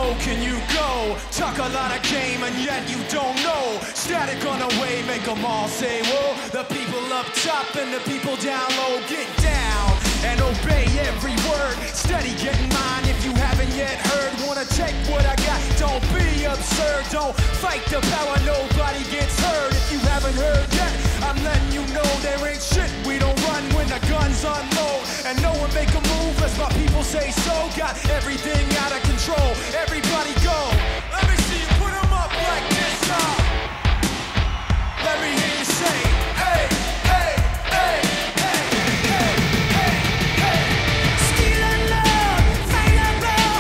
low can you go? Talk a lot of game and yet you don't know. Static on the way, make them all say whoa. The people up top and the people down low, get down and obey every word. Steady getting mine if you haven't yet heard. Wanna take what I got, don't be absurd. Don't fight the power, nobody gets hurt. If you haven't heard yet, I'm letting you know there ain't shit. We don't run when the guns unload. And no one make a move as my people say so. Got everything out of control, everybody go. Let me see you put them up like this, y'all. Let me hear you say, hey, hey, hey, hey, hey, hey, hey. Skill and love, fight and blow.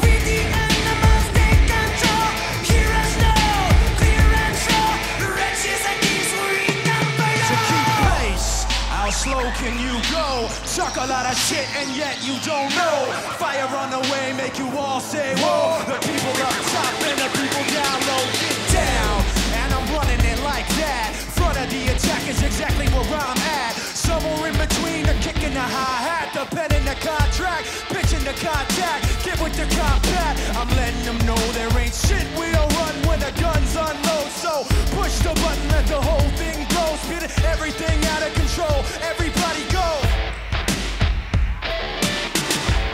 With the animals take control. Hear us now, clear and show. The wretches and these we can fight To keep on. pace, how slow can you go? Talk a lot of shit and yet you don't know. Fire on the way, make you all say whoa. The people up top and the people down low, get down. And I'm running it like that. Front of the attack is exactly where I'm at. Somewhere in between the kick and the hi-hat, the pen and the contract, pitching the contact, get with the combat. I'm letting them know there ain't shit, we'll run when the guns unload. So push the button, let the whole thing go. Spit everything out of control, everybody go.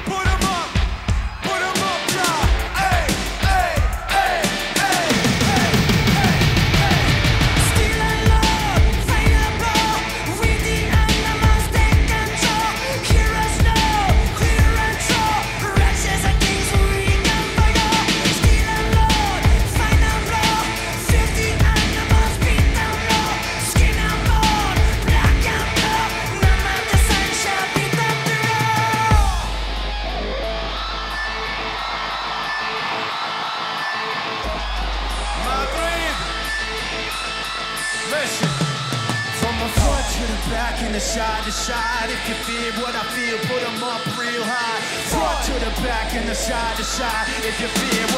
Put 'em up, y'all. Hey, hey, hey, hey, hey, hey, hey. Skill and love, fight and blow. With the animals take control. Hear us now, clear and show. The wretches and things we can fight on. Skill and love, fight and blow. 50 animals beat down low. Skin and bone, black and blue. None of the sun shall beat them below. Madrid. Listen. From the front to the back and the side to side. If you feel what I feel, put 'em up real high. Front to the back and the side to side. If you feel